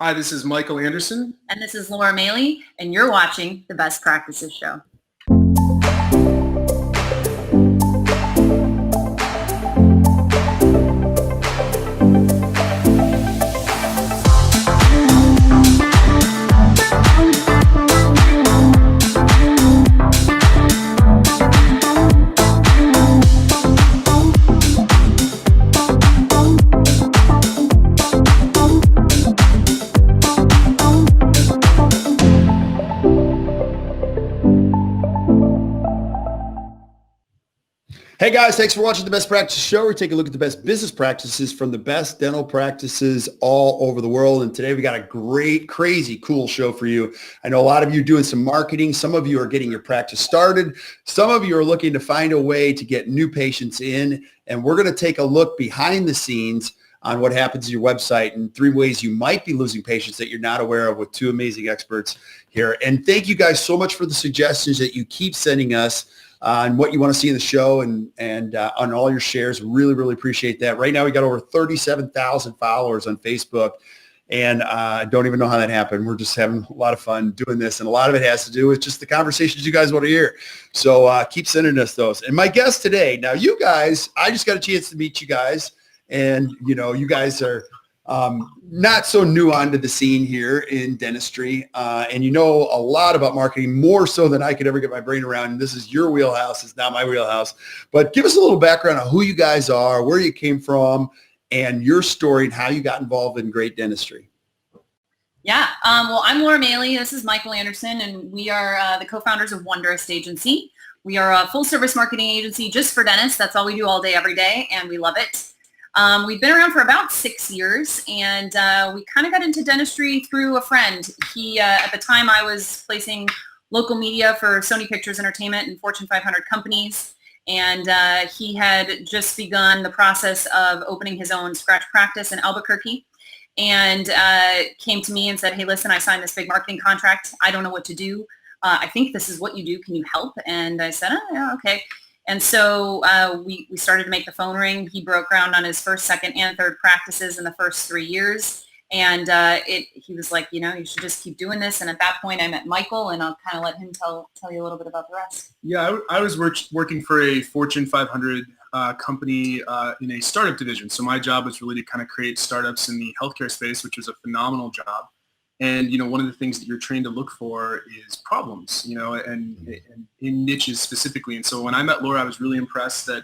Hi, this is Michael Anderson. And this is Laura Maly, and you're watching the Best Practices Show. Hey guys, thanks for watching the Best Practice Show. We take a look at the best business practices from the best dental practices all over the world. And today we got a great, crazy, cool show for you. I know a lot of you are doing some marketing. Some of you are getting your practice started. Some of you are looking to find a way to get new patients in. And we're going to take a look behind the scenes on what happens to your website and 3 ways you might be losing patients that you're not aware of with 2 amazing experts here. And thank you guys so much for the suggestions that you keep sending us on what you want to see in the show and on all your shares. Really appreciate that. Right now, we got over 37,000 followers on Facebook, and I don't even know how that happened. We're just having a lot of fun doing this, and a lot of it has to do with just the conversations you guys want to hear. So keep sending us those. And my guest today, now you guys, I just got a chance to meet you guys, and you guys are not so new onto the scene here in dentistry. And you know a lot about marketing, more so than I could ever get my brain around. And this is your wheelhouse. It's not my wheelhouse. But give us a little background on who you guys are, where you came from, and your story and how you got involved in great dentistry. Yeah. Well, I'm Laura Maly. This is Michael Anderson, and we are the co-founders of Wondrous Agency. We are a full-service marketing agency just for dentists. That's all we do all day, every day, and we love it. We've been around for about 6 years, and we kind of got into dentistry through a friend. He, at the time, I was placing local media for Sony Pictures Entertainment and Fortune 500 companies, and he had just begun the process of opening his own scratch practice in Albuquerque, and came to me and said, hey, listen, I signed this big marketing contract. I don't know what to do. I think this is what you do. Can you help? And I said, oh, yeah, okay. And so we started to make the phone ring. He broke ground on his first, second, and third practices in the first 3 years. And he was like, you should just keep doing this. And at that point, I met Michael, and I'll kind of let him tell you a little bit about the rest. Yeah, I was working for a Fortune 500 company in a startup division. So my job was really to kind of create startups in the healthcare space, which was a phenomenal job. And, one of the things that you're trained to look for is problems, and in niches specifically. And so when I met Laura, I was really impressed that,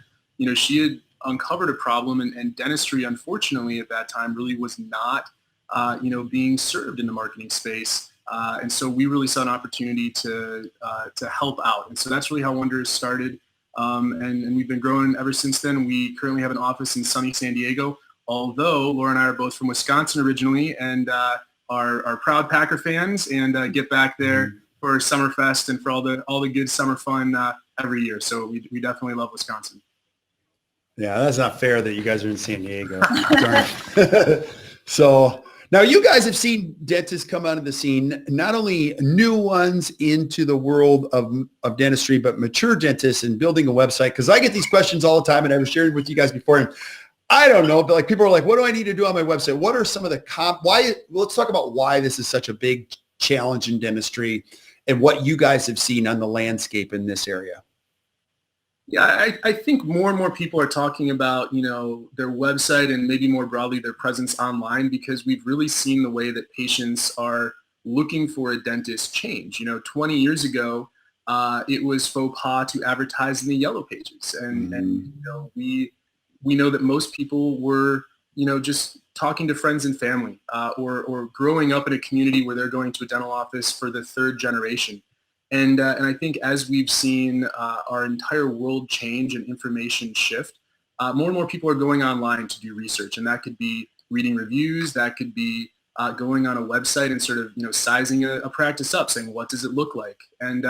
she had uncovered a problem, and dentistry, unfortunately, at that time really was not, being served in the marketing space. And so we really saw an opportunity to help out. And so that's really how Wondrous started. And we've been growing ever since then. We currently have an office in sunny San Diego, although Laura and I are both from Wisconsin originally, and are proud Packer fans, and get back there for Summerfest and for all the good summer fun every year. So we definitely love Wisconsin. Yeah, that's not fair that you guys are in San Diego. So now you guys have seen dentists come out of the scene, not only new ones into the world of dentistry, but mature dentists and building a website. Because I get these questions all the time, and I was sharing with you guys before. And I don't know, but people are like, what do I need to do on my website? What are some of the let's talk about why this is such a big challenge in dentistry and what you guys have seen on the landscape in this area. Yeah, I think more and more people are talking about, their website and maybe more broadly their presence online, because we've really seen the way that patients are looking for a dentist change. 20 years ago, it was faux pas to advertise in the yellow pages. And we know that most people were, just talking to friends and family, or growing up in a community where they're going to a dental office for the third generation. And I think as we've seen our entire world change and information shift, more and more people are going online to do research. And that could be reading reviews, that could be going on a website and sort of, sizing a practice up, saying, what does it look like? And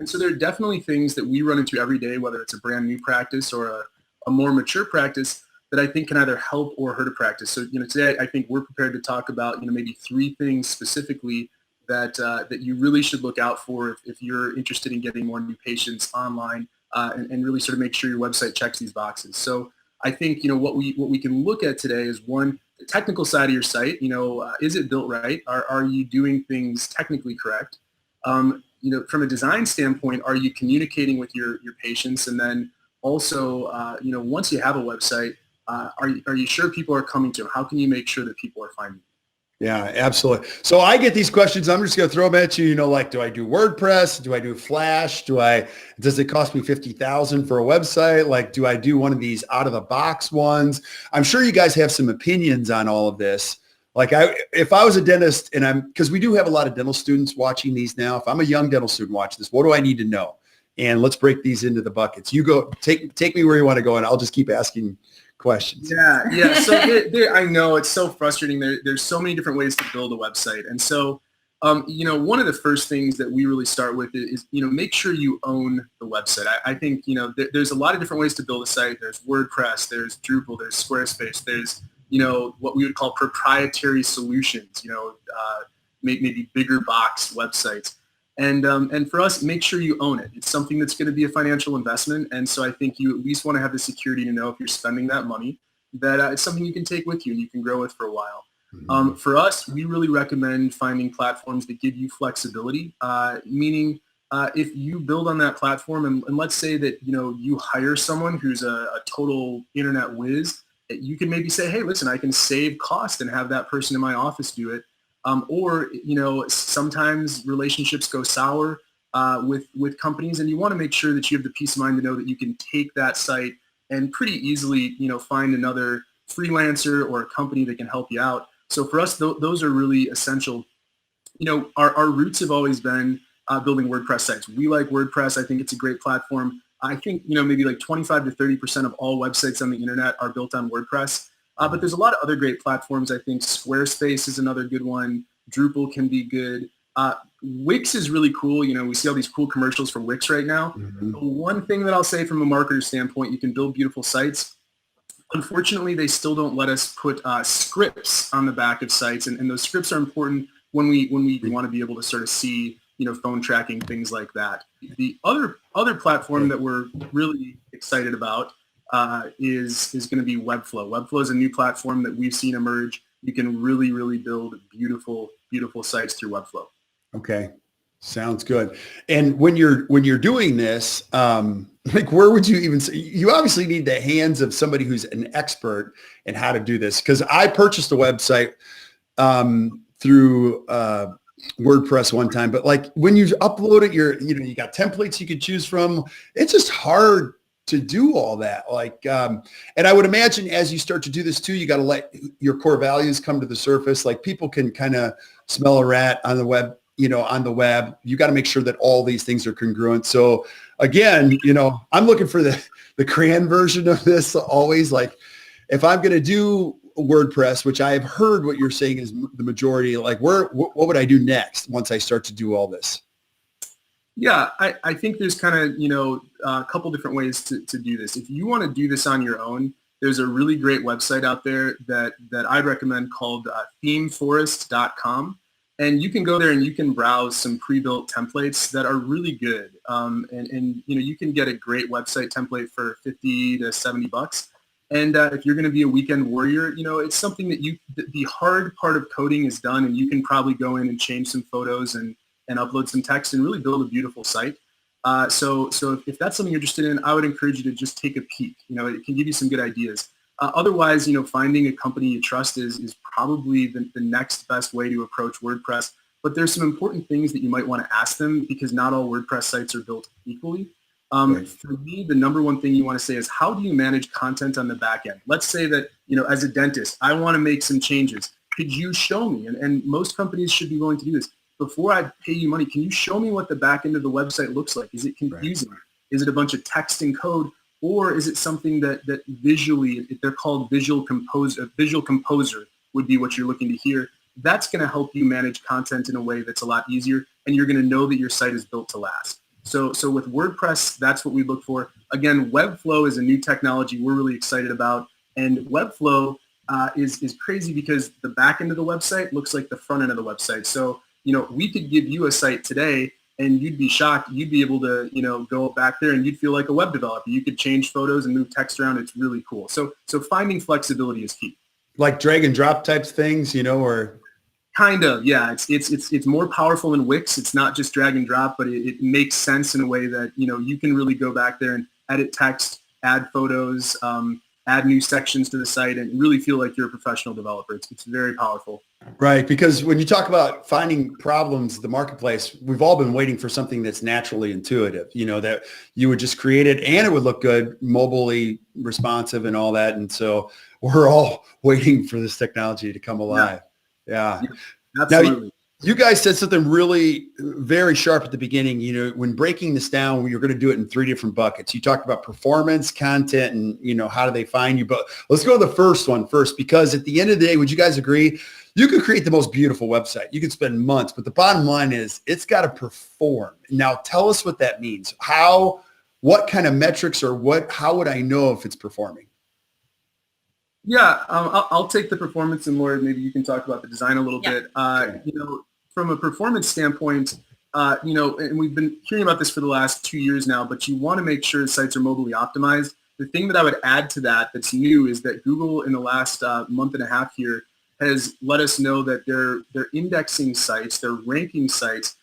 so there are definitely things that we run into every day, whether it's a brand new practice or a more mature practice, that I think can either help or hurt a practice. So, today I think we're prepared to talk about, maybe 3 things specifically that you really should look out for if you're interested in getting more new patients online, and really sort of make sure your website checks these boxes. So I think, what we can look at today is, one, the technical side of your site, is it built right? Are you doing things technically correct? From a design standpoint, are you communicating with your patients? And then also, once you have a website, are you sure people are coming to them? How can you make sure that people are finding you? Yeah, absolutely. So I get these questions. I'm just going to throw them at you. Like, do I do WordPress? Do I do Flash? Does it cost me $50,000 for a website? Like, do I do one of these out of the box ones? I'm sure you guys have some opinions on all of this. Like if I was a dentist because we do have a lot of dental students watching these now. If I'm a young dental student watching this, what do I need to know? And let's break these into the buckets. You go, take me where you want to go, and I'll just keep asking questions. Yeah. So I know it's so frustrating. There's so many different ways to build a website. And so, one of the first things that we really start with is make sure you own the website. I think, there's a lot of different ways to build a site. There's WordPress, there's Drupal, there's Squarespace, there's, what we would call proprietary solutions, maybe bigger box websites. And for us, make sure you own it. It's something that's going to be a financial investment. And so I think you at least want to have the security to know if you're spending that money, that it's something you can take with you and you can grow with for a while. Mm-hmm. For us, we really recommend finding platforms that give you flexibility, meaning if you build on that platform and let's say that, you hire someone who's a total internet whiz, you can maybe say, hey, listen, I can save cost and have that person in my office do it. Or sometimes relationships go sour with companies, and you want to make sure that you have the peace of mind to know that you can take that site and pretty easily, find another freelancer or a company that can help you out. So for us, those are really essential. Our roots have always been building WordPress sites. We like WordPress. I think it's a great platform. I think, maybe like 25 to 30% of all websites on the internet are built on WordPress. But there's a lot of other great platforms. I think Squarespace is another good one. Drupal can be good. Wix is really cool. We see all these cool commercials for Wix right now. Mm-hmm. The one thing that I'll say from a marketer standpoint, you can build beautiful sites. Unfortunately, they still don't let us put scripts on the back of sites. And those scripts are important when we want to be able to sort of see, phone tracking, things like that. The other platform that we're really excited about is going to be Webflow. Webflow is a new platform that we've seen emerge. You can really, really build beautiful, beautiful sites through Webflow. Okay. Sounds good. And when you're doing this, like where would you even say, you obviously need the hands of somebody who's an expert in how to do this. Cause I purchased a website through WordPress one time, but like when you upload it, you got templates you could choose from. It's just hard to do all that. Like, and I would imagine as you start to do this too, you got to let your core values come to the surface. Like people can kind of smell a rat on the web, on the web. You got to make sure that all these things are congruent. So again, I'm looking for the crayon version of this always. Like if I'm going to do WordPress, which I have heard what you're saying is the majority, like what would I do next once I start to do all this? Yeah, I think there's kind of, a couple different ways to do this. If you want to do this on your own, there's a really great website out there that I'd recommend called themeforest.com. And you can go there and you can browse some pre-built templates that are really good. And you can get a great website template for $50 to $70. And if you're going to be a weekend warrior, it's something that the hard part of coding is done, and you can probably go in and change some photos and upload some text and really build a beautiful site. So if that's something you're interested in, I would encourage you to just take a peek. It can give you some good ideas. Otherwise, finding a company you trust is probably the next best way to approach WordPress. But there's some important things that you might want to ask them because not all WordPress sites are built equally. Right. For me, the number one thing you want to say is how do you manage content on the back end? Let's say that, as a dentist, I want to make some changes. Could you show me? And most companies should be willing to do this. Before I pay you money, can you show me what the back end of the website looks like? Is it confusing? Right. Is it a bunch of text and code? Or is it something that visually, they're called visual composer would be what you're looking to hear. That's going to help you manage content in a way that's a lot easier, and you're going to know that your site is built to last. So with WordPress, that's what we look for. Again, Webflow is a new technology we're really excited about, and Webflow is crazy because the back end of the website looks like the front end of the website. So we could give you a site today and you'd be shocked. You'd be able to, go back there and you'd feel like a web developer. You could change photos and move text around. It's really cool. So finding flexibility is key. Like drag and drop types things, or Kind of, yeah. It's more powerful than Wix. It's not just drag and drop, but it makes sense in a way that you can really go back there and edit text, add photos, add new sections to the site, and really feel like you're a professional developer. It's very powerful. right. Because when you talk about finding problems in the marketplace, we've all been waiting for something that's naturally intuitive, that you would just create it and it would look good, mobilely responsive and all that. And so we're all waiting for this technology to come alive. Yeah. Absolutely. Now, you guys said something really very sharp at the beginning. When breaking this down, you're going to do it in 3 different buckets. You talked about performance, content, and, how do they find you? But let's go to the first one first, because at the end of the day, would you guys agree? You can create the most beautiful website. You can spend months, but the bottom line is it's got to perform. Now, tell us what that means. What kind of metrics how would I know if it's performing? Yeah, I'll take the performance, and Laura, maybe you can talk about the design a little bit. From a performance standpoint, and we've been hearing about this for the last 2 years now, but you want to make sure sites are mobilely optimized. The thing that I would add to that that's new is that Google in the last month and a half here has let us know that they're indexing sites, they're ranking sites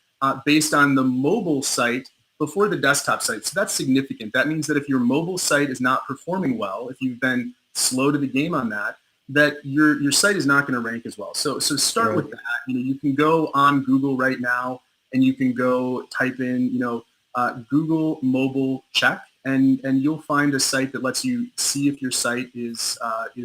based on the mobile site before the desktop site. So that's significant. That means that if your mobile site is not performing well, if you've been slow to the game on that your site is not going to rank as well. So start with that. You can go on Google right now and you can go type in, Google mobile check, and you'll find a site that lets you see if your site is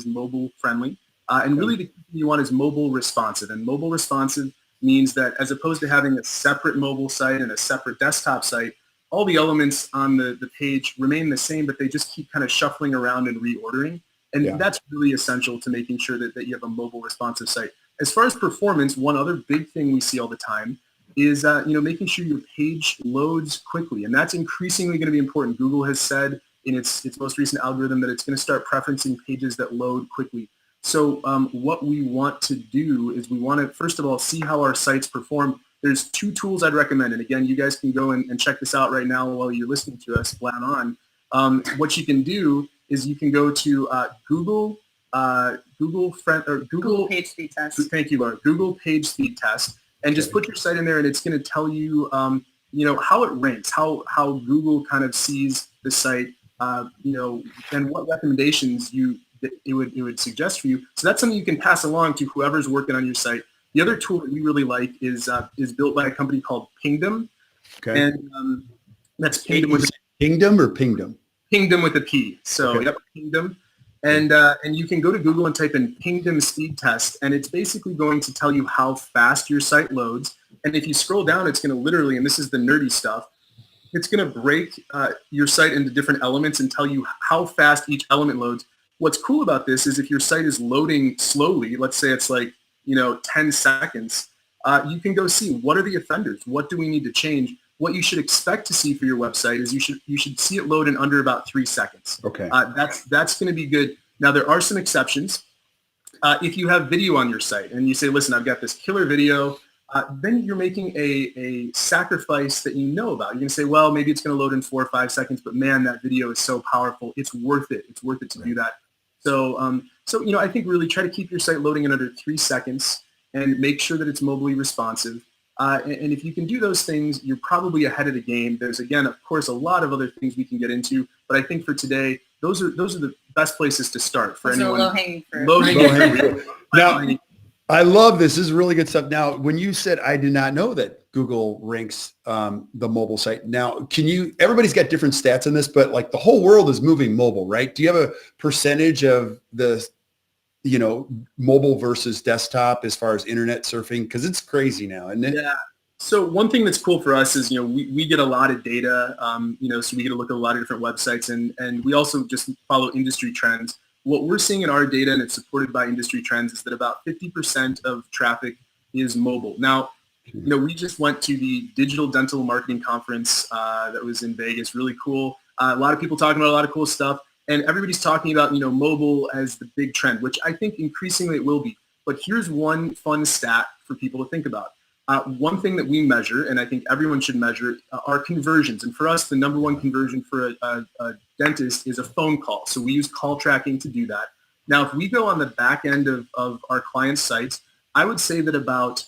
mobile friendly. And really the key you want is mobile responsive. And mobile responsive means that as opposed to having a separate mobile site and a separate desktop site, all the elements on the page remain the same, but they just keep kind of shuffling around and reordering. And that's really essential to making sure that you have a mobile responsive site. As far as performance, one other big thing we see all the time is making sure your page loads quickly. And that's increasingly going to be important. Google has said in its most recent algorithm that it's going to start preferencing pages that load quickly. So what we want to do is we want to, first of all, see how our sites perform. There's 2 tools I'd recommend. And again, you guys can go and check this out right now while you're listening to us flat on. What you can do is you can go to Google Page Speed Test. Thank you, Laura. Google Page Speed Test, and just put your site in there, and it's going to tell you, how it ranks, how Google kind of sees the site, and what recommendations it would suggest for you. So that's something you can pass along to whoever's working on your site. The other tool that we really like is built by a company called Pingdom, and that's Pingdom with Kingdom or Pingdom? Pingdom with a P. So yep, Pingdom. And you can go to Google and type in Pingdom speed test, and it's basically going to tell you how fast your site loads. And if you scroll down, it's going to literally, and this is the nerdy stuff, it's going to break your site into different elements and tell you how fast each element loads. What's cool about this is if your site is loading slowly, let's say it's like 10 seconds, you can go see what are the offenders, what do we need to change. What you should expect to see for your website is you should see it load in under about 3 seconds. Okay. That's going to be good. Now there are some exceptions. If you have video on your site and you say, listen, I've got this killer video, then you're making a sacrifice that you know about. You're going to say, well, maybe it's going to load in 4 or 5 seconds, but man, that video is so powerful. It's worth it. It's worth it to do that. So I think really try to keep your site loading in under 3 seconds and make sure that it's mobily responsive. And if you can do those things, you're probably ahead of the game. There's, again, of course, a lot of other things we can get into, but I think for today, those are the best places to start for anyone. Low-hanging fruit. Low-hanging fruit. Now, I love this. This is really good stuff. Now, when you said I did not know that Google ranks the mobile site. Now, everybody's got different stats on this, but like the whole world is moving mobile, right? Do you have a percentage of the mobile versus desktop as far as internet surfing? Because it's crazy now, isn't it? Yeah. So one thing that's cool for us is, we get a lot of data, so we get to look at a lot of different websites, and we also just follow industry trends. What we're seeing in our data, and it's supported by industry trends, is that about 50% of traffic is mobile. Now, we just went to the Digital Dental Marketing Conference that was in Vegas. Really cool. A lot of people talking about a lot of cool stuff. And everybody's talking about, mobile as the big trend, which I think increasingly it will be. But here's one fun stat for people to think about. One thing that we measure, and I think everyone should measure, are conversions. And for us, the number one conversion for a dentist is a phone call. So we use call tracking to do that. Now, if we go on the back end of our clients' sites, I would say that about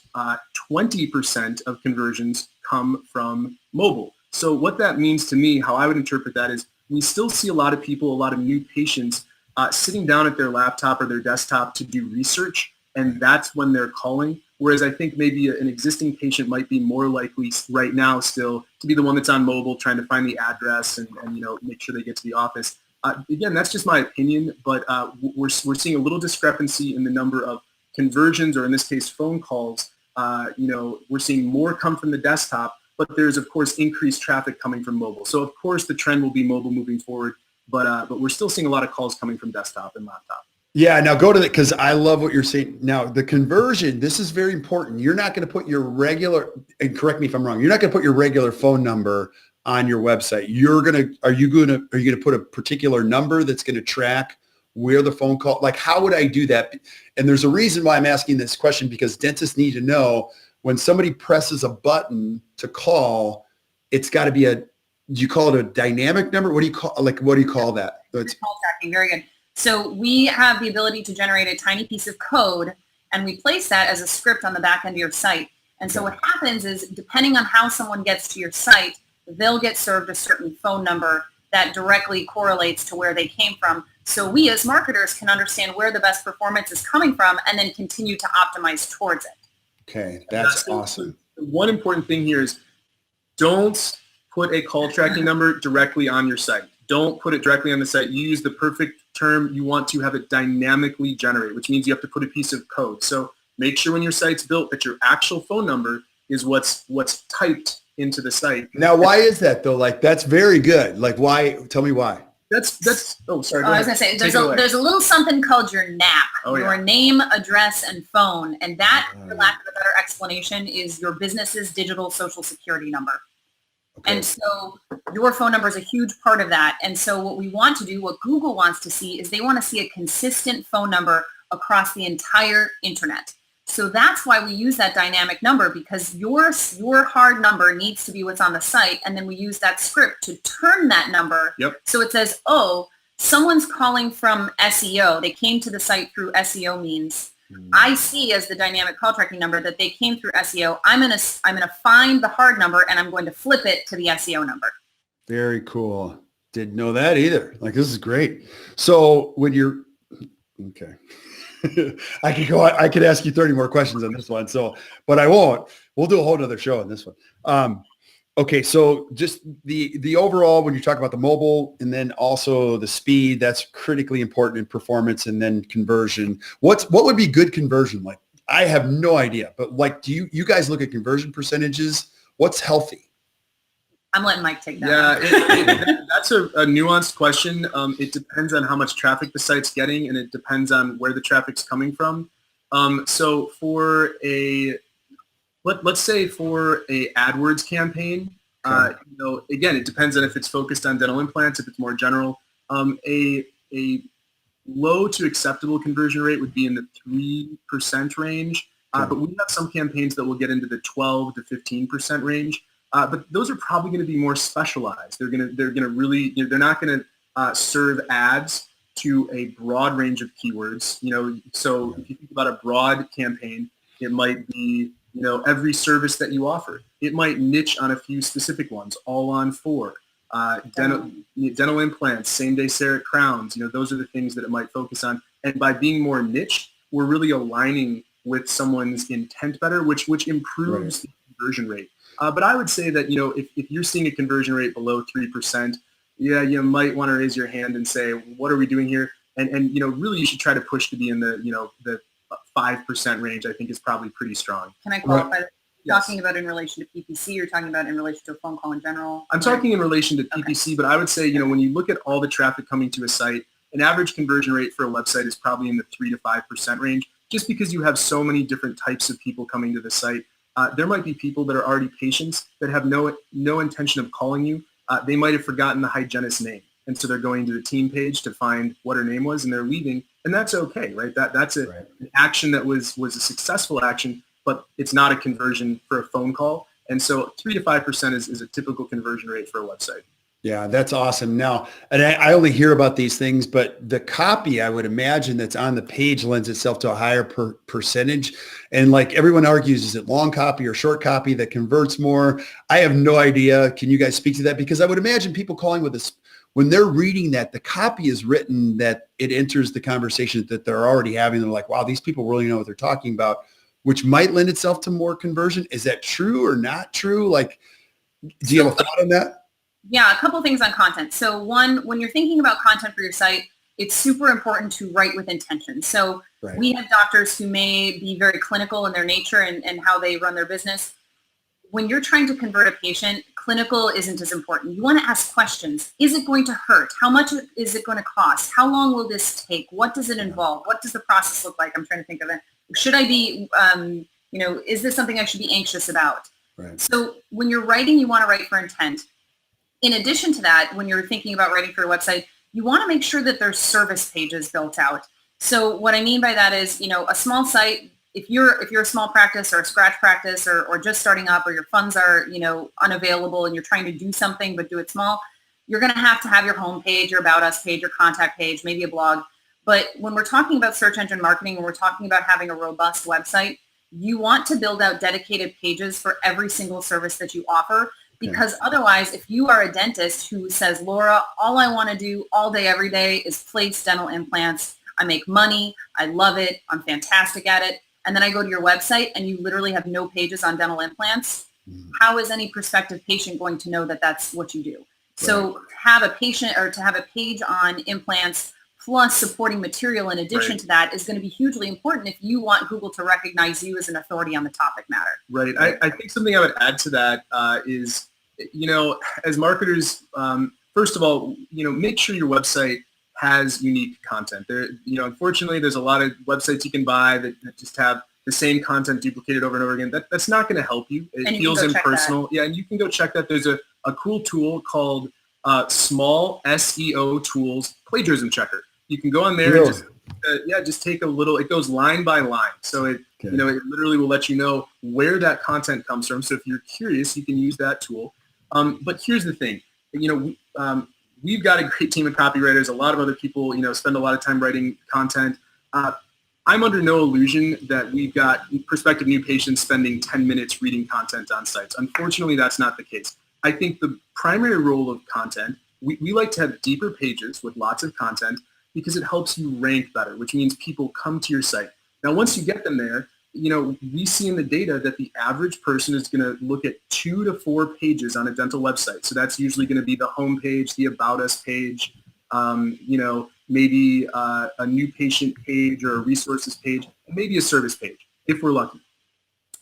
20% of conversions come from mobile. So what that means to me, how I would interpret that is we still see a lot of people, a lot of new patients sitting down at their laptop or their desktop to do research, and that's when they're calling. Whereas I think maybe an existing patient might be more likely right now still to be the one that's on mobile trying to find the address and make sure they get to the office. Again, that's just my opinion, but we're seeing a little discrepancy in the number of conversions, or in this case, phone calls. We're seeing more come from the desktop, but there's, of course, increased traffic coming from mobile. So, of course, the trend will be mobile moving forward, but we're still seeing a lot of calls coming from desktop and laptop. Yeah, now go to it because I love what you're saying. Now, the conversion, this is very important. You're not going to put your regular, and correct me if I'm wrong, you're not going to put your regular phone number on your website. Are you going to put a particular number that's going to track where the phone call, like how would I do that? And there's a reason why I'm asking this question, because dentists need to know when somebody presses a button to call, it's got to be do you call it a dynamic number? What do you call that? It's call tracking. Very good. So we have the ability to generate a tiny piece of code, and we place that as a script on the back end of your site. And so what happens is, depending on how someone gets to your site, they'll get served a certain phone number that directly correlates to where they came from. So we as marketers can understand where the best performance is coming from and then continue to optimize towards it. Okay, that's awesome. One important thing here is don't put a call tracking number directly on your site. Don't put it directly on the site. You use the perfect term. You want to have it dynamically generate, which means you have to put a piece of code. So make sure when your site's built that your actual phone number is what's typed into the site. Now, why is that though? Like, that's very good. Like, why? Tell me why. Oh, sorry. I was going to say, there's a little something called your NAP, your name, address, and phone. And that, for lack of a better explanation, is your business's digital social security number. Okay. And so your phone number is a huge part of that. And so what we want to do, what Google wants to see, is they want to see a consistent phone number across the entire internet. So that's why we use that dynamic number, because your hard number needs to be what's on the site. And then we use that script to turn that number. Yep. So it says, oh, someone's calling from SEO. They came to the site through SEO means. I see as the dynamic call tracking number that they came through SEO. I'm gonna find the hard number and I'm going to flip it to the SEO number. Very cool. Didn't know that either. Like, this is great. So when you're okay. I could ask you 30 more questions on this one. So, but I won't. We'll do a whole nother show on this one. Okay. So just the overall, when you talk about the mobile and then also the speed, that's critically important in performance, and then conversion. What would be good conversion? Like, I have no idea, but like, do you guys look at conversion percentages? What's healthy? I'm letting Mike take that. Yeah, that's a nuanced question. It depends on how much traffic the site's getting, and it depends on where the traffic's coming from. So for let's say for a AdWords campaign, again, it depends on if it's focused on dental implants, if it's more general. A low to acceptable conversion rate would be in the 3% range, but we have some campaigns that will get into the 12 to 15% range. But those are probably going to be more specialized. They're going to really, they're not going to serve ads to a broad range of keywords. So if you think about a broad campaign, it might be, every service that you offer. It might niche on a few specific ones, all on 4, dental implants, same-day CEREC crowns. Those are the things that it might focus on. And by being more niche, we're really aligning with someone's intent better, which improves the conversion rate. But I would say that, if you're seeing a conversion rate below 3%, you might want to raise your hand and say, what are we doing here? And really you should try to push to be in the 5% range. I think is probably pretty strong. Can I qualify that? Yes. Talking about in relation to PPC, or talking about in relation to a phone call in general? I'm talking in relation to PPC, but I would say, when you look at all the traffic coming to a site, an average conversion rate for a website is probably in the 3 to 5% range, just because you have so many different types of people coming to the site. There might be people that are already patients that have no intention of calling you. They might have forgotten the hygienist's name, and so they're going to the team page to find what her name was, and they're leaving, and that's okay, right? That's an action that was a successful action, but it's not a conversion for a phone call. And so 3 to 5% is a typical conversion rate for a website. Yeah, that's awesome. Now, and I only hear about these things, but the copy, I would imagine that's on the page lends itself to a higher percentage. And like everyone argues, is it long copy or short copy that converts more? I have no idea. Can you guys speak to that? Because I would imagine people calling with this, when they're reading that, the copy is written that it enters the conversation that they're already having. They're like, wow, these people really know what they're talking about, which might lend itself to more conversion. Is that true or not true? Like, do you have a thought on that? Yeah, a couple things on content. So one, when you're thinking about content for your site, it's super important to write with intention. So Right. we have doctors who may be very clinical in their nature and how they run their business. When you're trying to convert a patient, clinical isn't as important. You want to ask questions. Is it going to hurt? How much is it going to cost? How long will this take? What does it involve? What does the process look like? I'm trying to think of it. Should I be, is this something I should be anxious about? Right. So when you're writing, you want to write for intent. In addition to that, when you're thinking about writing for your website, you want to make sure that there's service pages built out. So what I mean by that is, a small site, if you're a small practice or a scratch practice or just starting up, or your funds are, unavailable and you're trying to do something but do it small, you're going to have your home page, your About Us page, your contact page, maybe a blog. But when we're talking about search engine marketing and we're talking about having a robust website, you want to build out dedicated pages for every single service that you offer. Because otherwise, if you are a dentist who says, Laura, all I want to do all day, every day is place dental implants. I make money. I love it. I'm fantastic at it. And then I go to your website and you literally have no pages on dental implants. How is any prospective patient going to know that that's what you do? Right. So to have a page on implants plus supporting material in addition to that is going to be hugely important if you want Google to recognize you as an authority on the topic matter. Right. I think something I would add to that is, as marketers, first of all, make sure your website has unique content. There, unfortunately, there's a lot of websites you can buy that just have the same content duplicated over and over again. That's not going to help you. It feels impersonal. Yeah, and you can go check that. There's a cool tool called Small SEO Tools Plagiarism Checker. You can go on there and just take a little. It goes line by line, so it it literally will let you know where that content comes from. So if you're curious, you can use that tool. But here's the thing, we've got a great team of copywriters. A lot of other people, spend a lot of time writing content. I'm under no illusion that we've got prospective new patients spending 10 minutes reading content on sites. Unfortunately, that's not the case. I think the primary role of content, we like to have deeper pages with lots of content because it helps you rank better, which means people come to your site. Now, once you get them there, we see in the data that the average person is going to look at 2 to 4 pages on a dental website. So that's usually going to be the home page, the About Us page, maybe a new patient page or a resources page, and maybe a service page if we're lucky.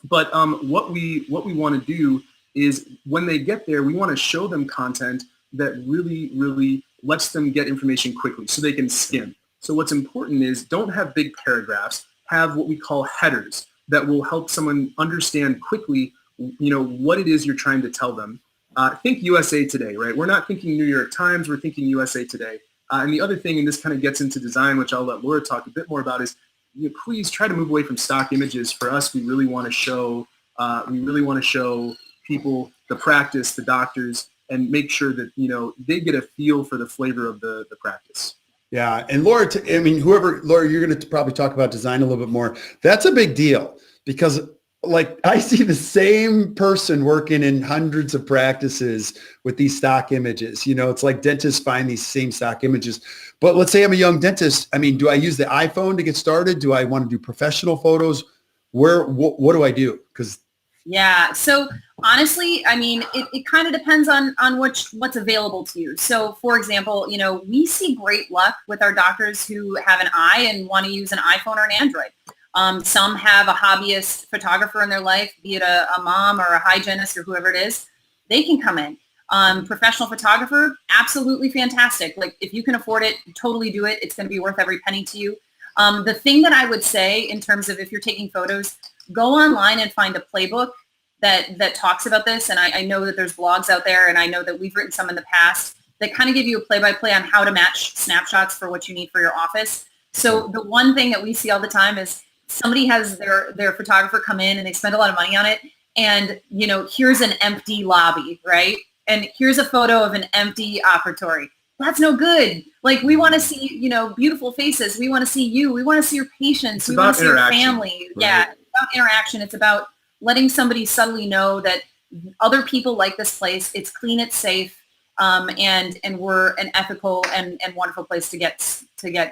But what we want to do is when they get there, we want to show them content that really, really lets them get information quickly so they can skim. So what's important is don't have big paragraphs. Have what we call headers that will help someone understand quickly, what it is you're trying to tell them. Think USA Today, right? We're not thinking New York Times, we're thinking USA Today. And the other thing, and this kind of gets into design, which I'll let Laura talk a bit more about, is please try to move away from stock images. For us, we really want to show people the practice, the doctors, and make sure that they get a feel for the flavor of the practice. Yeah. And Laura, Laura, you're going to probably talk about design a little bit more. That's a big deal because I see the same person working in hundreds of practices with these stock images. It's like dentists find these same stock images. But let's say I'm a young dentist. Do I use the iPhone to get started? Do I want to do professional photos? What do I do? Yeah. So honestly, it kind of depends on what's available to you. So for example, we see great luck with our doctors who have an eye and want to use an iPhone or an Android. Some have a hobbyist photographer in their life, be it a mom or a hygienist or whoever it is. They can come in. Professional photographer, absolutely fantastic. If you can afford it, totally do it. It's going to be worth every penny to you. The thing that I would say in terms of if you're taking photos, go online and find a playbook that talks about this. And I know that there's blogs out there, and I know that we've written some in the past that kind of give you a play-by-play on how to match snapshots for what you need for your office. So the one thing that we see all the time is somebody has their photographer come in and they spend a lot of money on it. And, here's an empty lobby, right? and here's a photo of an empty operatory. That's no good. Like, we want to see, you know, beautiful faces. We want to see you. We want to see your patients. We want to see your family. Right? Yeah, it's about interaction. It's about letting somebody subtly know that other people like this place. It's clean, it's safe, and we're an ethical and wonderful place to get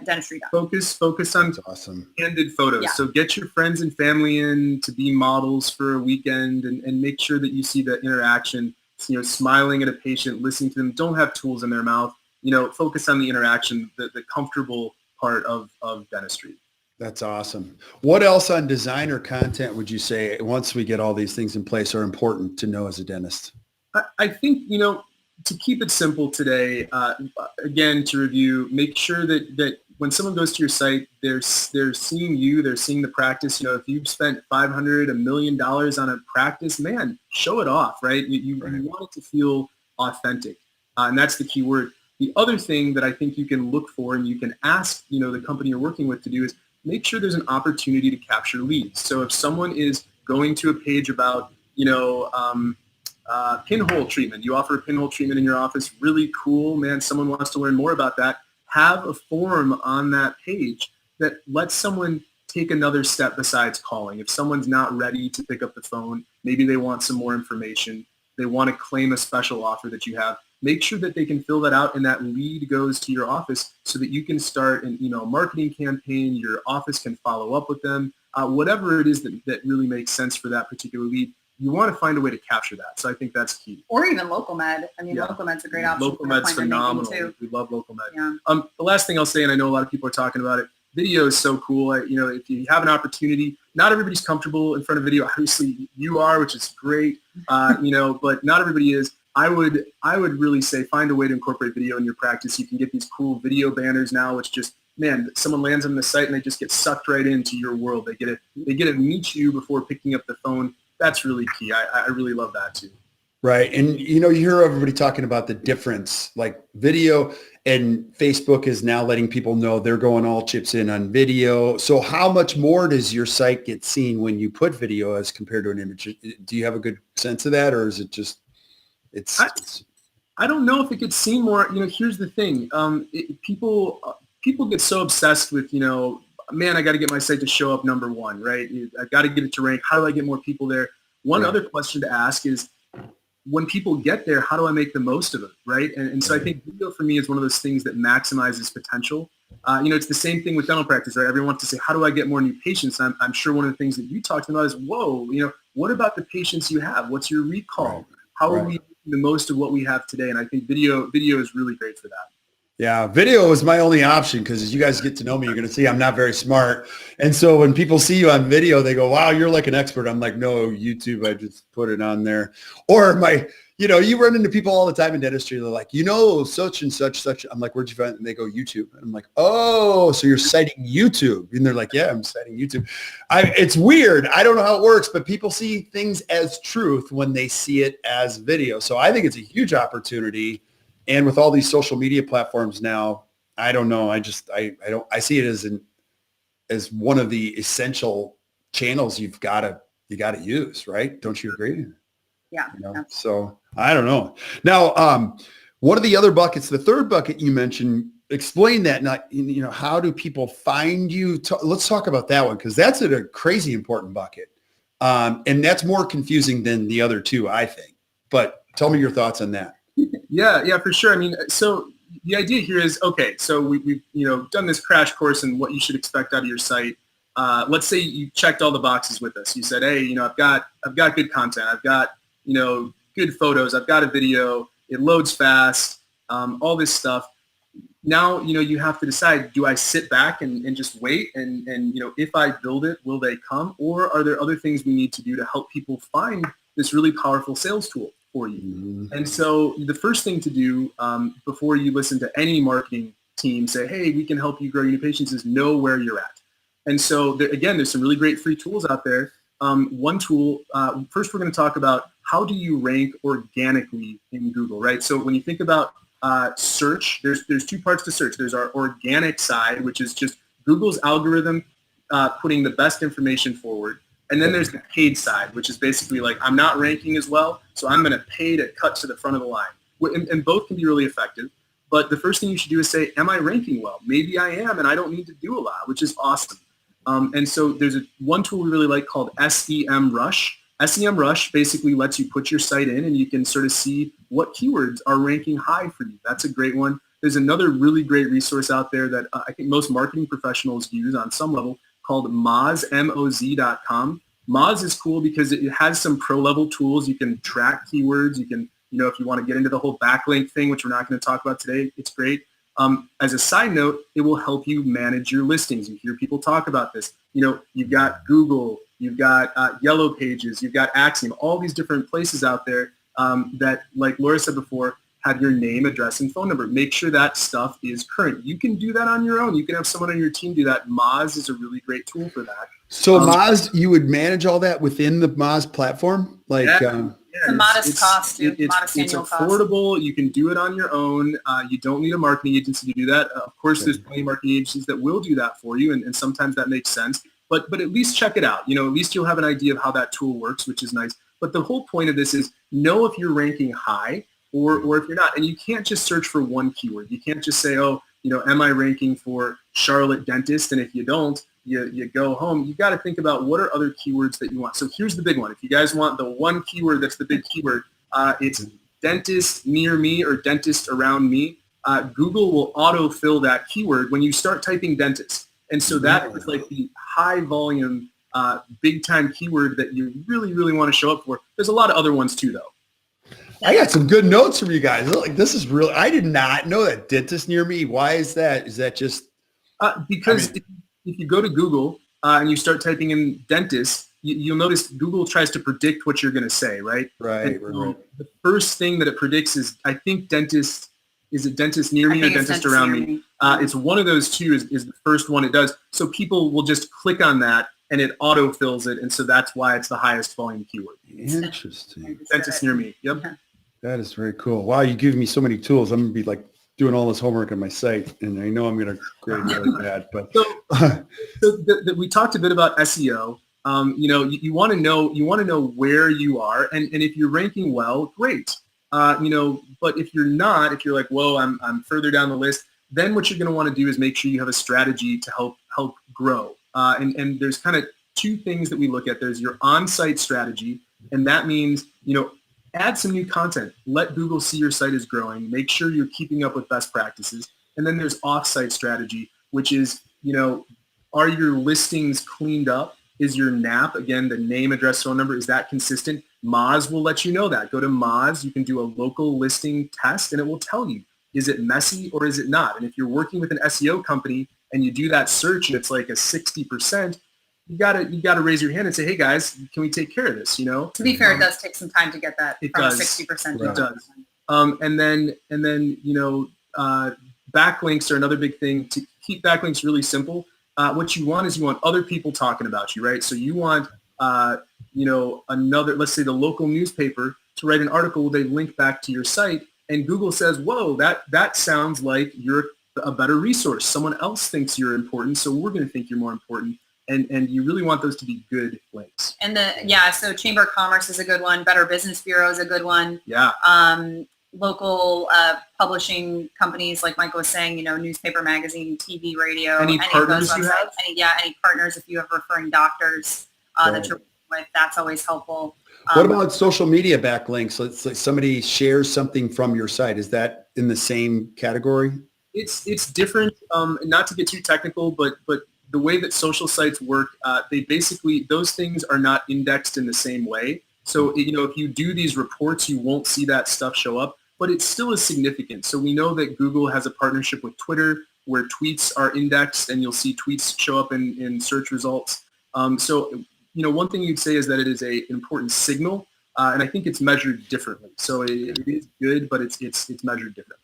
dentistry done. Focus on awesome. candid photos. Yeah. So get your friends and family in to be models for a weekend, and make sure that you see the interaction. You know, smiling at a patient, listening to them. Don't have tools in their mouth. You know, focus on the interaction, the comfortable part of dentistry. That's awesome. What else on designer content would you say, once we get all these things in place, are important to know as a dentist? I think, you know, to keep it simple today, again, to review, make sure that when someone goes to your site, they're seeing you, they're seeing the practice. You know, if you've spent $500, $1 million on a practice, man, show it off, right? You want it to feel authentic, and that's the key word. The other thing that I think you can look for and you can ask, you know, the company you're working with to do is make sure there's an opportunity to capture leads. So if someone is going to a page about, you know, pinhole treatment, you offer a pinhole treatment in your office, really cool, man, someone wants to learn more about that, have a forum on that page that lets someone take another step besides calling. If someone's not ready to pick up the phone, maybe they want some more information, they want to claim a special offer that you have, make sure that they can fill that out and that lead goes to your office so that you can start a marketing campaign. Your office can follow up with them, whatever it is that really makes sense for that particular lead. You want to find a way to capture that. So I think that's key. Or even local med. I mean, Yeah. local med's a great option. Local med's phenomenal. We love local med. Yeah. The last thing I'll say, and I know a lot of people are talking about it, video is so cool. If you have an opportunity, not everybody's comfortable in front of video. Obviously you are, which is great, but not everybody is. I would really say find a way to incorporate video in your practice. You can get these cool video banners now, which just, man, someone lands on the site and they just get sucked right into your world. They get to meet you before picking up the phone. That's really key. I really love that too. Right. And, you hear everybody talking about the difference, like video, and Facebook is now letting people know they're going all chips in on video. So how much more does your site get seen when you put video as compared to an image? Do you have a good sense of that, or is it just, I don't know if it gets seen more. Here's the thing. People get so obsessed with, man, I got to get my site to show up number one, right? I got to get it to rank. How do I get more people there? One other question to ask is, when people get there, how do I make the most of it, right? And so I think video for me is one of those things that maximizes potential. It's the same thing with dental practice, right? Everyone wants to say, how do I get more new patients? And I'm sure one of the things that you talked about is, what about the patients you have? What's your recall? Right. How are we making the most of what we have today? And I think video is really great for that. Yeah, video is my only option because as you guys get to know me, you're going to see I'm not very smart. And so when people see you on video, they go, wow, you're like an expert. I'm like, no, YouTube, I just put it on there. Or you run into people all the time in dentistry. They're like, such and such. I'm like, where'd you find it? And they go, YouTube. And I'm like, oh, so you're citing YouTube. And they're like, yeah, I'm citing YouTube. It's weird. I don't know how it works, but people see things as truth when they see it as video. So I think it's a huge opportunity. And with all these social media platforms now, I don't know. I see it as one of the essential channels you got to use, right? Don't you agree? Yeah. So I don't know. Now, one of the other buckets, the third bucket you mentioned, explain that. Not, how do people find you? Let's talk about that one, because that's a crazy important bucket. And that's more confusing than the other two, I think. But tell me your thoughts on that. Yeah, for sure. I mean, so the idea here is, okay, so we've done this crash course in what you should expect out of your site. Let's say you checked all the boxes with us. You said, hey, I've got good content. I've got, good photos. I've got a video. It loads fast, all this stuff. Now, you have to decide, do I sit back and just wait? And if I build it, will they come? Or are there other things we need to do to help people find this really powerful sales tool for you? Mm-hmm. And so the first thing to do before you listen to any marketing team say, hey, we can help you grow your new patients, is know where you're at. And so there's some really great free tools out there. One tool, first we're going to talk about how do you rank organically in Google, right? So when you think about search, there's two parts to search. There's our organic side, which is just Google's algorithm putting the best information forward. And then there's the paid side, which is basically like, I'm not ranking as well, so I'm going to pay to cut to the front of the line. And both can be really effective. But the first thing you should do is say, am I ranking well? Maybe I am, and I don't need to do a lot, which is awesome. And so there's one tool we really like called SEM Rush. SEM Rush basically lets you put your site in, and you can sort of see what keywords are ranking high for you. That's a great one. There's another really great resource out there that I think most marketing professionals use on some level called Moz, MOZ.com. Moz is cool because it has some pro-level tools. You can track keywords. You can, if you want to get into the whole backlink thing, which we're not going to talk about today, it's great. As a side note, it will help you manage your listings. You hear people talk about this. You've got Google, you've got Yellow Pages, you've got Axiom, all these different places out there that, like Laura said before, have your name, address, and phone number. Make sure that stuff is current. You can do that on your own. You can have someone on your team do that. Moz is a really great tool for that. So Moz, you would manage all that within the Moz platform? It's a modest cost. Modest it's annual affordable. cost. You can do it on your own. You don't need a marketing agency to do that. Of course, there's plenty of marketing agencies that will do that for you, and sometimes that makes sense. But at least check it out. At least you'll have an idea of how that tool works, which is nice. But the whole point of this is know if you're ranking high or if you're not. And you can't just search for one keyword. You can't just say, am I ranking for Charlotte dentist? And if you don't, you go home. You got to think about what are other keywords that you want. So here's the big one. If you guys want the one keyword that's the big keyword, it's dentist near me or dentist around me. Google will autofill that keyword when you start typing dentist. And so that is like the high volume, big time keyword that you really, really want to show up for. There's a lot of other ones too, though. I got some good notes from you guys. Like, this is real. I did not know that dentist near me. Why is that? Is that just because if you go to Google and you start typing in dentist, you'll notice Google tries to predict what you're going to say, right? Right. The first thing that it predicts is, I think dentist, is it dentist near me or dentist around me? It's one of those two is the first one it does. So people will just click on that and it auto-fills it. And so that's why it's the highest volume keyword. Interesting. Dentist near me. Yep. That is very cool. Wow, you give me so many tools. I'm going to be like doing all this homework on my site, and I know I'm going to grade really bad. But we talked a bit about SEO. You want to know where you are, and if you're ranking well, great. But if you're not, if you're like, whoa, I'm further down the list, then what you're going to want to do is make sure you have a strategy to help grow. And there's kind of two things that we look at. There's your on-site strategy, and that means add some new content. Let Google see your site is growing. Make sure you're keeping up with best practices. And then there's off-site strategy, which is, are your listings cleaned up? Is your NAP, again, the name, address, phone number, is that consistent? Moz will let you know that. Go to Moz. You can do a local listing test, and it will tell you, is it messy or is it not? And if you're working with an SEO company and you do that search and it's like a 60%, you gotta raise your hand and say, hey guys, can we take care of this? To be fair, it does take some time to get that it from does. 60%. It does. And then backlinks are another big thing. To keep backlinks really simple, what you want is other people talking about you, right? So you want let's say the local newspaper to write an article where they link back to your site, and Google says, whoa, that sounds like you're a better resource. Someone else thinks you're important, so we're going to think you're more important. And you really want those to be good links. And so Chamber of Commerce is a good one. Better Business Bureau is a good one. Yeah. Local publishing companies, like Michael was saying, newspaper, magazine, TV, radio. Any partners you have? Any partners. If you have referring doctors that you're working with, that's always helpful. What about social media backlinks? Let's say somebody shares something from your site. Is that in the same category? It's different. Not to get too technical, but the way that social sites work, they basically, those things are not indexed in the same way. So, if you do these reports, you won't see that stuff show up, but it still is significant. So we know that Google has a partnership with Twitter where tweets are indexed and you'll see tweets show up in search results. So, one thing you'd say is that it is an important signal, and I think it's measured differently. So it is good, but it's measured differently.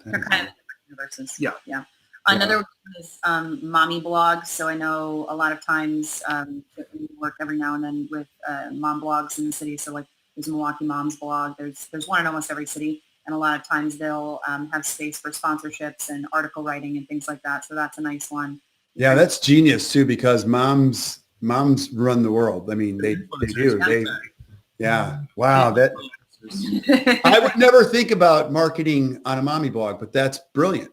They're kind of different universes. Yeah. Another one is mommy blogs. So I know a lot of times we work every now and then with mom blogs in the city. So like there's Milwaukee Moms blog. There's one in almost every city. And a lot of times they'll have space for sponsorships and article writing and things like that. So that's a nice one. Yeah, that's genius too, because moms moms run the world. I mean, they do. Yeah. Wow. I would never think about marketing on a mommy blog, but that's brilliant.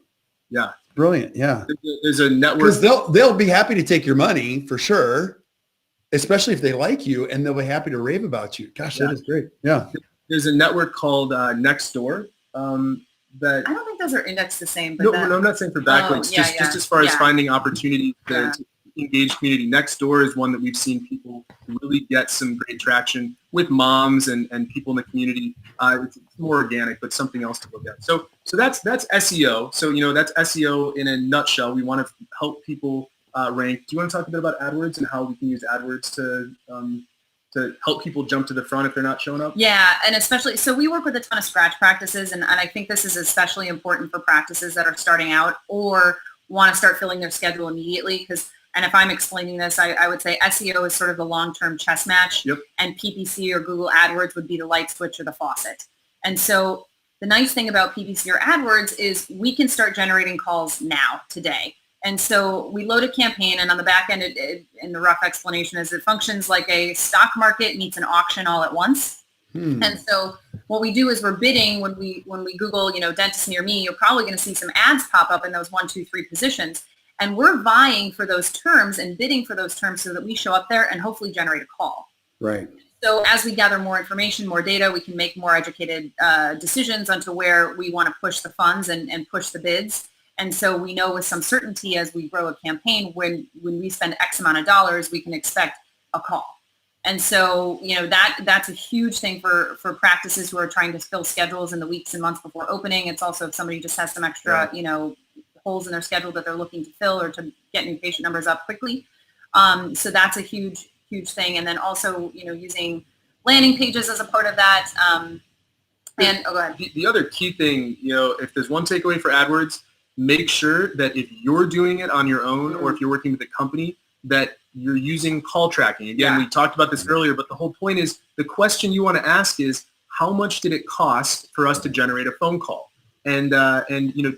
Yeah. Brilliant. Yeah. There's a network. Because they'll be happy to take your money for sure, especially if they like you, and they'll be happy to rave about you. Gosh, that is great. Yeah. There's a network called Nextdoor. That I don't think those are indexed the same. But no, I'm not saying for backlinks. Just as far as finding opportunities to engage community. Nextdoor is one that we've seen people really get some great traction with moms and people in the community. It's more organic, but something else to look at. So that's SEO. So that's SEO in a nutshell. We want to help people rank. Do you want to talk a bit about AdWords and how we can use AdWords to help people jump to the front if they're not showing up? Yeah, and especially, so we work with a ton of scratch practices, and I think this is especially important for practices that are starting out or want to start filling their schedule immediately. And if I'm explaining this, I would say SEO is sort of the long-term chess match, and PPC or Google AdWords would be the light switch or the faucet. And so the nice thing about PPC or AdWords is we can start generating calls now, today. And so we load a campaign, and on the back end, in the rough explanation, is it functions like a stock market meets an auction all at once. And so what we do is we're bidding when we Google, dentist near me, you're probably going to see some ads pop up in those 1, 2, 3 positions. And we're vying for those terms and bidding for those terms so that we show up there and hopefully generate a call. Right. So as we gather more information, more data, we can make more educated decisions onto where we want to push the funds and push the bids. And so we know with some certainty as we grow a campaign, when we spend X amount of dollars, we can expect a call. And so, that's a huge thing for practices who are trying to fill schedules in the weeks and months before opening. It's also if somebody just has some extra, holes in their schedule that they're looking to fill or to get new patient numbers up quickly. So that's a huge, huge thing. And then also, using landing pages as a part of that. And go ahead. The other key thing, if there's one takeaway for AdWords, make sure that if you're doing it on your own or if you're working with a company, that you're using call tracking. Again, we talked about this earlier, but the whole point is the question you want to ask is, how much did it cost for us to generate a phone call? And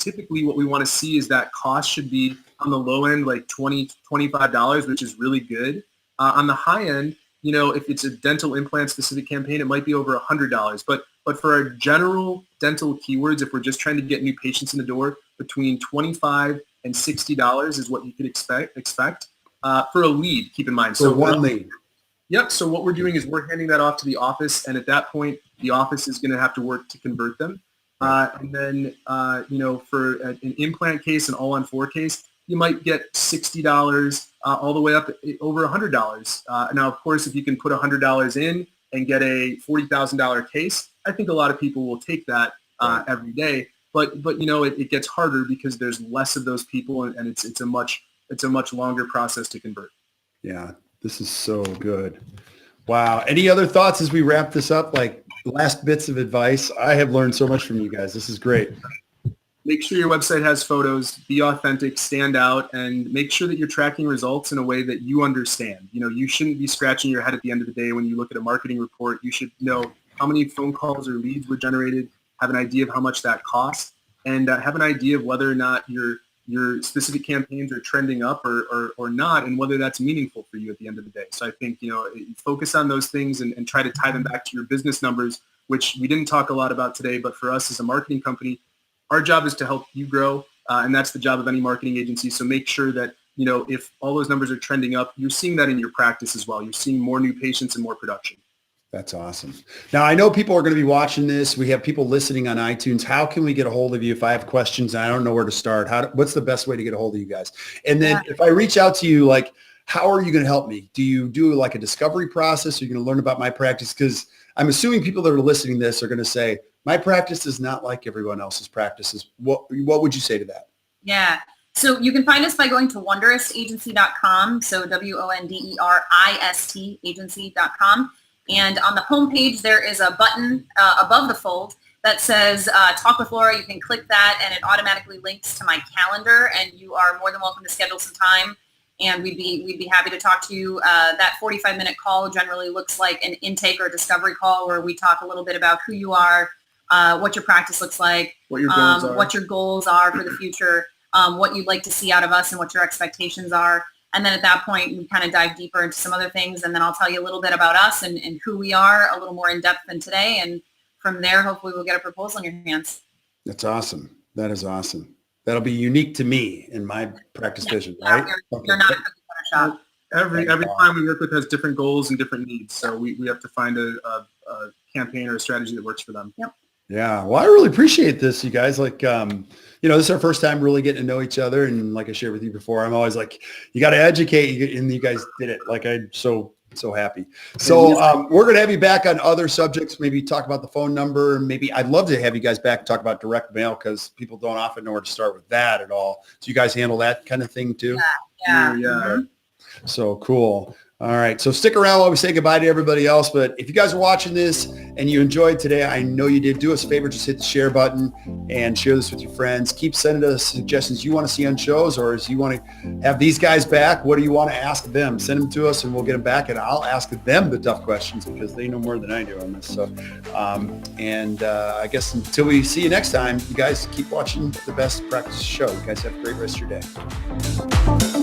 typically what we want to see is that cost should be on the low end, like $20, $25, which is really good. On the high end, if it's a dental implant specific campaign, it might be over $100. But for our general dental keywords, if we're just trying to get new patients in the door, between $25 and $60 is what you could expect for a lead, keep in mind. So one lead. Yep. So what we're doing is we're handing that off to the office, and at that point, the office is going to have to work to convert them. And then, for an implant case, an all-on-4 case, you might get $60 all the way up over $100. Now, of course, if you can put $100 in and get a $40,000 case, I think a lot of people will take that every day. But it gets harder because there's less of those people, and it's a much longer process to convert. Yeah, this is so good. Wow. Any other thoughts as we wrap this up? Like last bits of advice? I have learned so much from you guys. This is great. Make sure your website has photos, be authentic, stand out, and make sure that you're tracking results in a way that you understand. You shouldn't be scratching your head at the end of the day when you look at a marketing report. You should know how many phone calls or leads were generated, have an idea of how much that costs, and have an idea of whether or not your specific campaigns are trending up or not, and whether that's meaningful for you at the end of the day. So I think, focus on those things and try to tie them back to your business numbers, which we didn't talk a lot about today, but for us as a marketing company, our job is to help you grow, and that's the job of any marketing agency. So make sure that, if all those numbers are trending up, you're seeing that in your practice as well. You're seeing more new patients and more production. That's awesome. Now, I know people are going to be watching this. We have people listening on iTunes. How can we get a hold of you if I have questions and I don't know where to start? What's the best way to get a hold of you guys? And then if I reach out to you, like, how are you going to help me? Do you do like a discovery process? Are you going to learn about my practice? Because I'm assuming people that are listening to this are going to say, my practice is not like everyone else's practices. What would you say to that? Yeah. So you can find us by going to wonderistagency.com. So WONDERIST agency.com. And on the homepage, there is a button above the fold that says Talk with Laura. You can click that, and it automatically links to my calendar, and you are more than welcome to schedule some time, and we'd be happy to talk to you. That 45-minute call generally looks like an intake or discovery call where we talk a little bit about who you are, what your practice looks like, what your goals are for the future, what you'd like to see out of us, and what your expectations are. And then at that point, we kind of dive deeper into some other things. And then I'll tell you a little bit about us and who we are a little more in depth than today. And from there, hopefully we'll get a proposal in your hands. That's awesome. That is awesome. That'll be unique to me in my practice vision, right? You're not a cookie cutter shop. Every client we work with has different goals and different needs. So we have to find a campaign or a strategy that works for them. Yep. Yeah. Well, I really appreciate this, you guys. Like, this is our first time really getting to know each other. And like I shared with you before, I'm always like, you got to educate, and you guys did it. Like, I'm so happy. So we're going to have you back on other subjects, maybe talk about the phone number. Maybe I'd love to have you guys back and talk about direct mail, because people don't often know where to start with that at all. So you guys handle that kind of thing too? Yeah. Yeah. So cool. All right. So stick around while we say goodbye to everybody else. But if you guys are watching this and you enjoyed today, I know you did, do us a favor, just hit the share button and share this with your friends. Keep sending us suggestions you want to see on shows, or if you want to have these guys back, what do you want to ask them? Send them to us and we'll get them back, and I'll ask them the tough questions because they know more than I do on this. So, I guess until we see you next time, you guys keep watching the Best Practice Show. You guys have a great rest of your day.